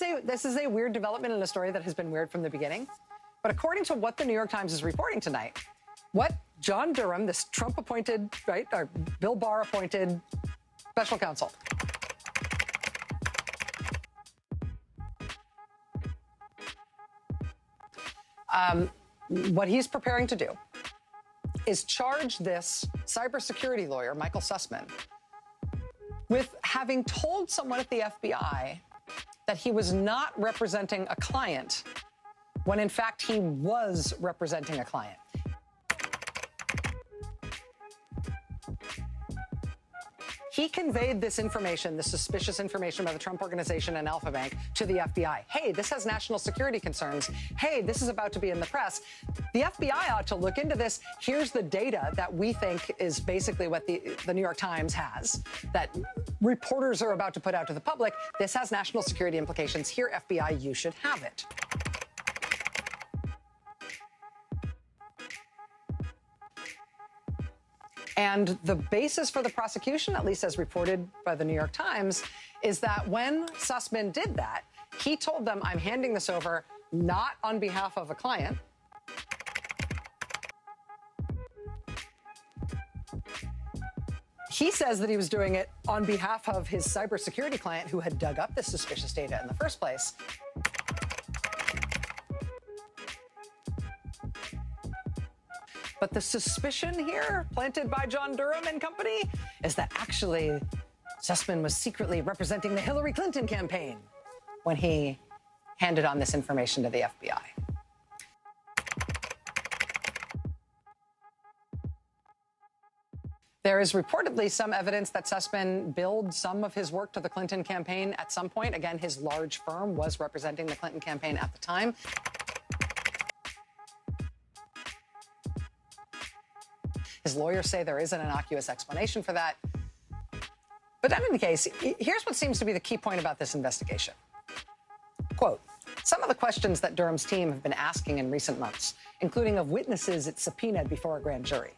is a weird development in a story that has been weird from the beginning. But according to what the New York Times is reporting tonight, what John Durham, this Trump-appointed, right, or Bill Barr-appointed special counsel, what he's preparing to do is charge this cybersecurity lawyer, Michael Sussman, with having told someone at the FBI that he was not representing a client when in fact he was representing a client. He conveyed this information, this suspicious information about the Trump Organization and Alpha Bank, to the FBI. Hey, this has national security concerns. Hey, this is about to be in the press. The FBI ought to look into this. Here's the data that we think is basically what the New York Times has, that reporters are about to put out to the public. This has national security implications. Here, FBI, you should have it. And the basis for the prosecution, at least as reported by the New York Times, is that when Sussman did that, he told them, I'm handing this over not on behalf of a client. He says that he was doing it on behalf of his cybersecurity client who had dug up this suspicious data in the first place. But the suspicion here, planted by John Durham and company, is that actually Sussman was secretly representing the Hillary Clinton campaign when he handed on this information to the FBI. There is reportedly some evidence that Sussman billed some of his work to the Clinton campaign at some point. Again, his large firm was representing the Clinton campaign at the time. His lawyers say there is an innocuous explanation for that. But in any case, here's what seems to be the key point about this investigation. Quote, some of the questions that Durham's team have been asking in recent months, including of witnesses it subpoenaed before a grand jury,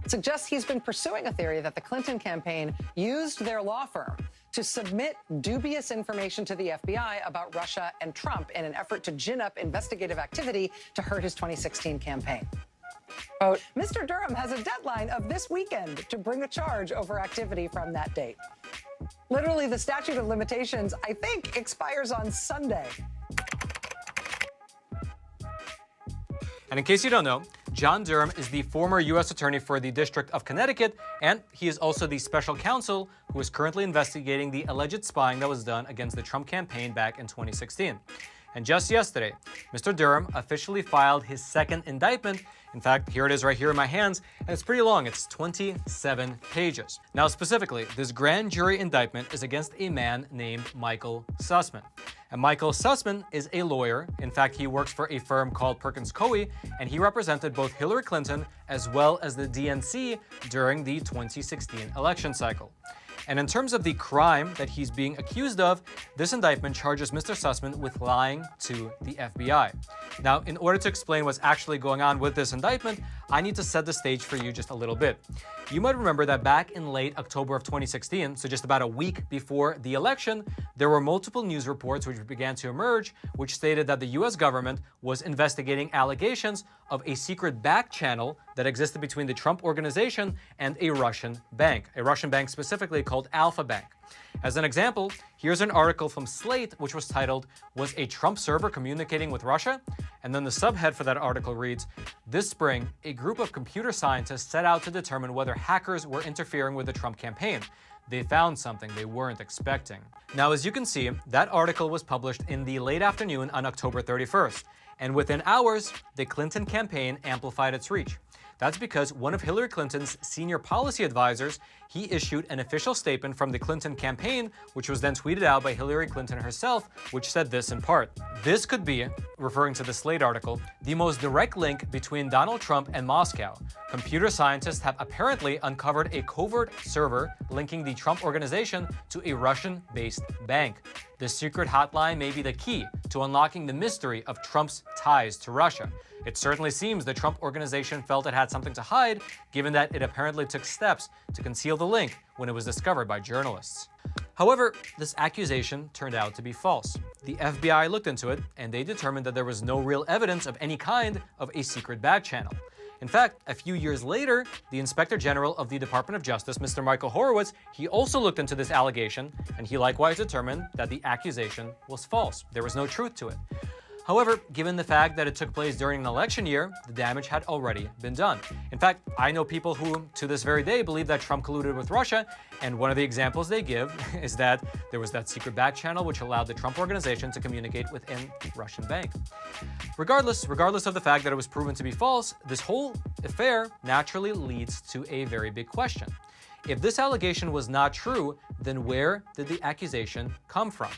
suggests he's been pursuing a theory that the Clinton campaign used their law firm to submit dubious information to the FBI about Russia and Trump in an effort to gin up investigative activity to hurt his 2016 campaign. Quote, Mr. Durham has a deadline of this weekend to bring a charge over activity from that date. Literally, the statute of limitations, I think, expires on Sunday. And in case you don't know, John Durham is the former U.S. Attorney for the District of Connecticut, and he is also the special counsel who is currently investigating the alleged spying that was done against the Trump campaign back in 2016. And just yesterday, Mr. Durham officially filed his second indictment. In fact, here it is right here in my hands, and it's pretty long. It's 27 pages. Now, specifically, this grand jury indictment is against a man named Michael Sussman. And Michael Sussman is a lawyer. In fact, he works for a firm called Perkins Coie, and he represented both Hillary Clinton as well as the DNC during the 2016 election cycle. And in terms of the crime that he's being accused of, this indictment charges Mr. Sussman with lying to the FBI. Now, in order to explain what's actually going on with this indictment, I need to set the stage for you just a little bit. You might remember that back in late October of 2016, so just about a week before the election, there were multiple news reports which began to emerge, which stated that the US government was investigating allegations of a secret back channel that existed between the Trump Organization and a Russian bank specifically called Alpha Bank. As an example, here's an article from Slate which was titled, Was a Trump Server Communicating with Russia? And then the subhead for that article reads, This spring, a group of computer scientists set out to determine whether hackers were interfering with the Trump campaign. They found something they weren't expecting. Now, as you can see, that article was published in the late afternoon on October 31st. And within hours, the Clinton campaign amplified its reach. That's because one of Hillary Clinton's senior policy advisors, he issued an official statement from the Clinton campaign, which was then tweeted out by Hillary Clinton herself, which said this in part. This could be, referring to the Slate article, the most direct link between Donald Trump and Moscow. Computer scientists have apparently uncovered a covert server linking the Trump Organization to a Russian-based bank. The secret hotline may be the key to unlocking the mystery of Trump's ties to Russia. It certainly seems the Trump Organization felt it had something to hide, given that it apparently took steps to conceal the link when it was discovered by journalists. However, this accusation turned out to be false. The FBI looked into it, and they determined that there was no real evidence of any kind of a secret back channel. In fact, a few years later, the Inspector General of the Department of Justice, Mr. Michael Horowitz, he also looked into this allegation, and he likewise determined that the accusation was false. There was no truth to it. However, given the fact that it took place during an election year, the damage had already been done. In fact, I know people who, to this very day, believe that Trump colluded with Russia, and one of the examples they give is that there was that secret back channel which allowed the Trump organization to communicate with a Russian bank. Regardless of the fact that it was proven to be false, this whole affair naturally leads to a very big question. If this allegation was not true, then where did the accusation come from?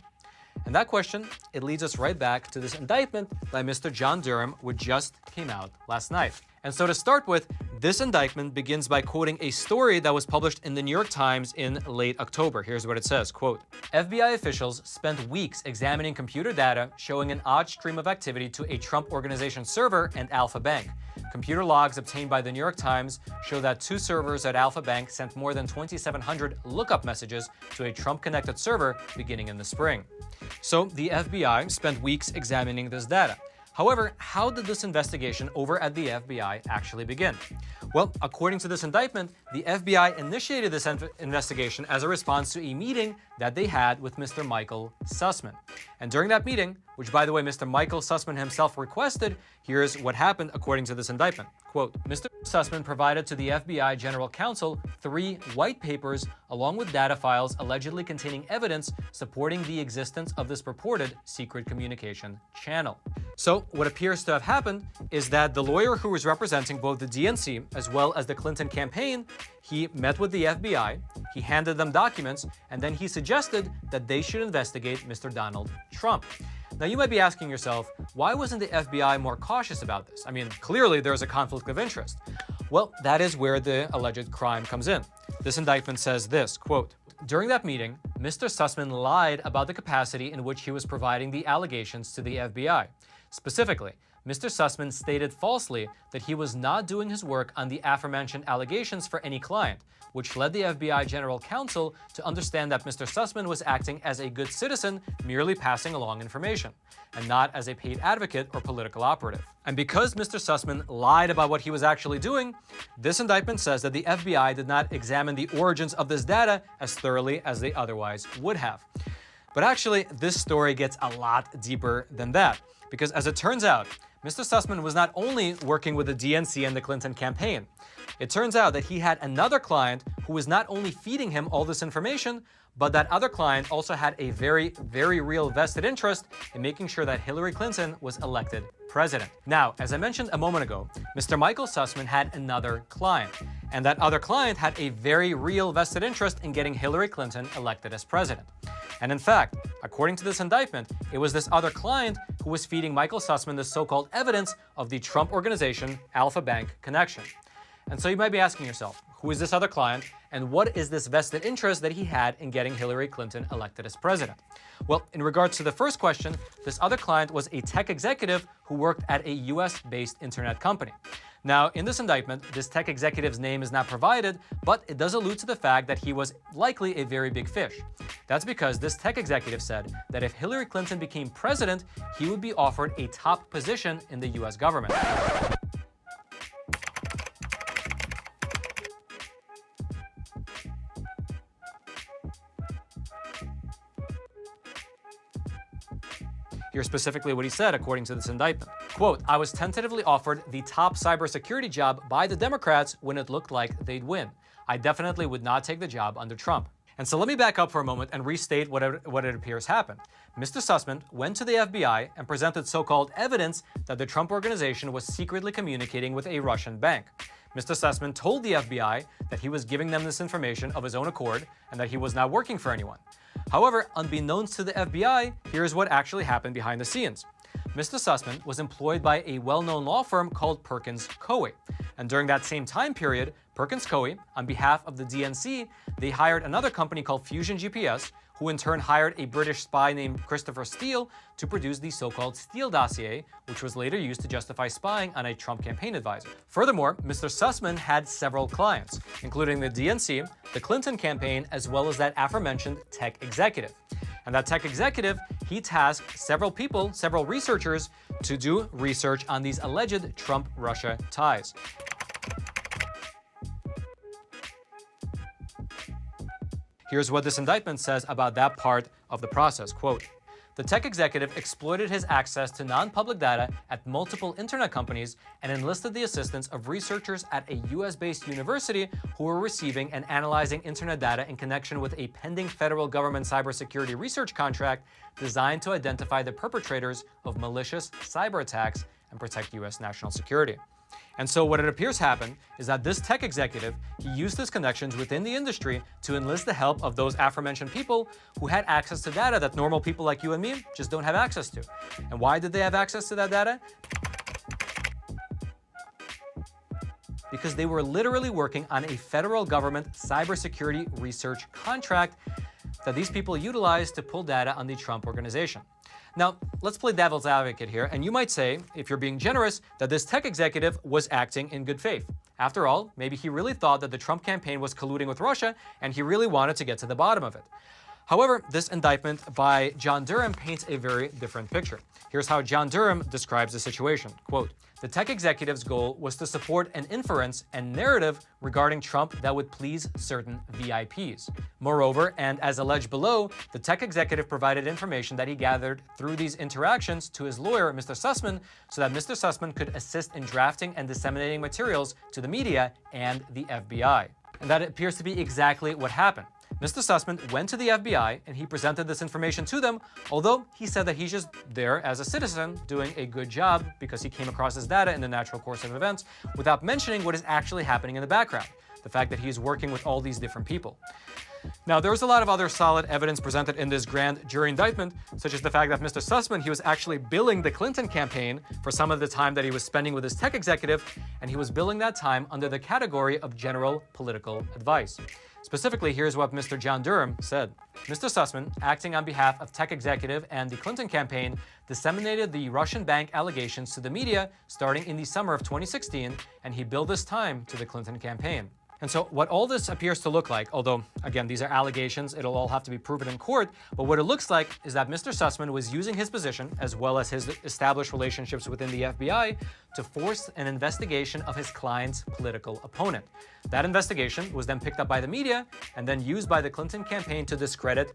And that question, it leads us right back to this indictment by Mr. John Durham, which just came out last night. And so to start with, this indictment begins by quoting a story that was published in the New York Times in late October. Here's what it says, quote, FBI officials spent weeks examining computer data showing an odd stream of activity to a Trump Organization server and Alpha Bank. Computer logs obtained by the New York Times show that 2 servers at Alpha Bank sent more than 2,700 lookup messages to a Trump-connected server beginning in the spring. So the FBI spent weeks examining this data. However, how did this investigation over at the FBI actually begin? Well, according to this indictment, the FBI initiated this investigation as a response to a meeting that they had with Mr. Michael Sussman. And during that meeting, which by the way, Mr. Michael Sussman himself requested, here's what happened according to this indictment. Quote, Mr. Sussman provided to the FBI General Counsel 3 white papers along with data files allegedly containing evidence supporting the existence of this purported secret communication channel. So what appears to have happened is that the lawyer who was representing both the DNC as well as the Clinton campaign, he met with the FBI, he handed them documents, and then he suggested that they should investigate Mr. Donald Trump. Now, you might be asking yourself, why wasn't the FBI more cautious about this? I mean, clearly there's a conflict of interest. Well, that is where the alleged crime comes in. This indictment says this, quote, during that meeting, Mr. Sussman lied about the capacity in which he was providing the allegations to the FBI. Specifically, Mr. Sussman stated falsely that he was not doing his work on the aforementioned allegations for any client, which led the FBI General Counsel to understand that Mr. Sussman was acting as a good citizen, merely passing along information, and not as a paid advocate or political operative. And because Mr. Sussman lied about what he was actually doing, this indictment says that the FBI did not examine the origins of this data as thoroughly as they otherwise would have. But actually, this story gets a lot deeper than that, because as it turns out, Mr. Sussman was not only working with the DNC and the Clinton campaign. It turns out that he had another client who was not only feeding him all this information, but that other client also had a very, very real vested interest in making sure that Hillary Clinton was elected president. Now, as I mentioned a moment ago, Mr. Michael Sussman had another client, and that other client had a very real vested interest in getting Hillary Clinton elected as president. And in fact, according to this indictment, it was this other client who was feeding Michael Sussman the so-called evidence of the Trump Organization Alpha Bank connection. And so you might be asking yourself, who is this other client, and what is this vested interest that he had in getting Hillary Clinton elected as president? Well, in regards to the first question, this other client was a tech executive who worked at a US-based internet company. Now, in this indictment, this tech executive's name is not provided, but it does allude to the fact that he was likely a very big fish. That's because this tech executive said that if Hillary Clinton became president, he would be offered a top position in the US government. Here's specifically what he said according to this indictment. Quote, I was tentatively offered the top cybersecurity job by the Democrats when it looked like they'd win. I definitely would not take the job under Trump. And so let me back up for a moment and restate what it appears happened. Mr. Sussman went to the FBI and presented so-called evidence that the Trump Organization was secretly communicating with a Russian bank. Mr. Sussman told the FBI that he was giving them this information of his own accord and that he was not working for anyone. However, unbeknownst to the FBI, here's what actually happened behind the scenes. Mr. Sussman was employed by a well-known law firm called Perkins Coie. And during that same time period, Perkins Coie, on behalf of the DNC, they hired another company called Fusion GPS, who in turn hired a British spy named Christopher Steele to produce the so-called Steele dossier, which was later used to justify spying on a Trump campaign advisor. Furthermore, Mr. Sussman had several clients, including the DNC, the Clinton campaign, as well as that aforementioned tech executive. And that tech executive, he tasked several people, several researchers, to do research on these alleged Trump-Russia ties. Here's what this indictment says about that part of the process. Quote, the tech executive exploited his access to non-public data at multiple internet companies and enlisted the assistance of researchers at a US-based university who were receiving and analyzing internet data in connection with a pending federal government cybersecurity research contract designed to identify the perpetrators of malicious cyber attacks and protect US national security. And so what it appears happened is that this tech executive, he used his connections within the industry to enlist the help of those aforementioned people who had access to data that normal people like you and me just don't have access to. And why did they have access to that data? Because they were literally working on a federal government cybersecurity research contract that these people utilized to pull data on the Trump organization. Now, let's play devil's advocate here, and you might say, if you're being generous, that this tech executive was acting in good faith. After all, maybe he really thought that the Trump campaign was colluding with Russia, and he really wanted to get to the bottom of it. However, this indictment by John Durham paints a very different picture. Here's how John Durham describes the situation. Quote, the tech executive's goal was to support an inference and narrative regarding Trump that would please certain VIPs. Moreover, and as alleged below, the tech executive provided information that he gathered through these interactions to his lawyer, Mr. Sussman, so that Mr. Sussman could assist in drafting and disseminating materials to the media and the FBI. And that appears to be exactly what happened. Mr. Sussman went to the FBI and he presented this information to them, although he said that he's just there as a citizen doing a good job because he came across his data in the natural course of events without mentioning what is actually happening in the background, the fact that he's working with all these different people. Now, there was a lot of other solid evidence presented in this grand jury indictment, such as the fact that Mr. Sussman, he was actually billing the Clinton campaign for some of the time that he was spending with his tech executive, and he was billing that time under the category of general political advice. Specifically, here's what Mr. John Durham said. Mr. Sussman, acting on behalf of tech executive and the Clinton campaign, disseminated the Russian bank allegations to the media starting in the summer of 2016, and he billed this time to the Clinton campaign. And so what all this appears to look like, although, again, these are allegations, it'll all have to be proven in court, but what it looks like is that Mr. Sussman was using his position, as well as his established relationships within the FBI, to force an investigation of his client's political opponent. That investigation was then picked up by the media and then used by the Clinton campaign to discredit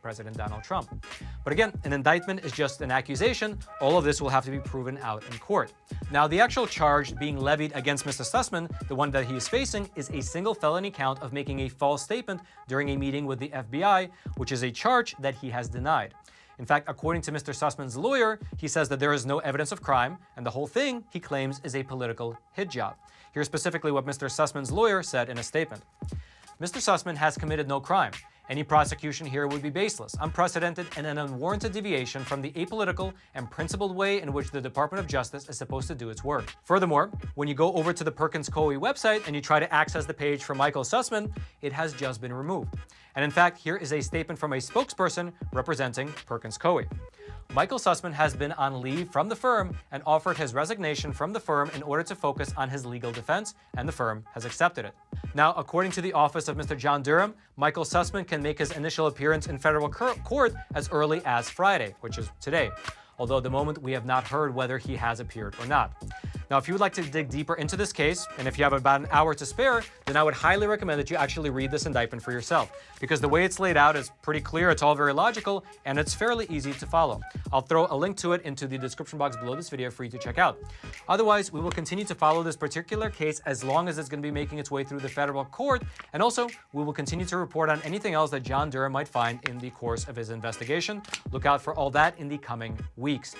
President Donald Trump. But again, an indictment is just an accusation. All of this will have to be proven out in court. Now, the actual charge being levied against Mr. Sussman, the one that he is facing, is a single felony count of making a false statement during a meeting with the FBI, which is a charge that he has denied. In fact, according to Mr. Sussman's lawyer, he says that there is no evidence of crime, and the whole thing, he claims, is a political hit job. Here's specifically what Mr. Sussman's lawyer said in a statement. Mr. Sussman has committed no crime. Any prosecution here would be baseless, unprecedented, and an unwarranted deviation from the apolitical and principled way in which the Department of Justice is supposed to do its work. Furthermore, when you go over to the Perkins-Coie website and you try to access the page for Michael Sussman, it has just been removed. And in fact, here is a statement from a spokesperson representing Perkins-Coie. Michael Sussman has been on leave from the firm and offered his resignation from the firm in order to focus on his legal defense, and the firm has accepted it. Now, according to the office of Mr. John Durham, Michael Sussman can make his initial appearance in federal court as early as Friday, which is today, although at the moment we have not heard whether he has appeared or not. Now, if you would like to dig deeper into this case, and if you have about an hour to spare, then I would highly recommend that you actually read this indictment for yourself, because the way it's laid out is pretty clear, it's all very logical, and it's fairly easy to follow. I'll throw a link to it into the description box below this video for you to check out. Otherwise, we will continue to follow this particular case as long as it's going to be making its way through the federal court, and also, we will continue to report on anything else that John Durham might find in the course of his investigation. Look out for all that in the coming weeks.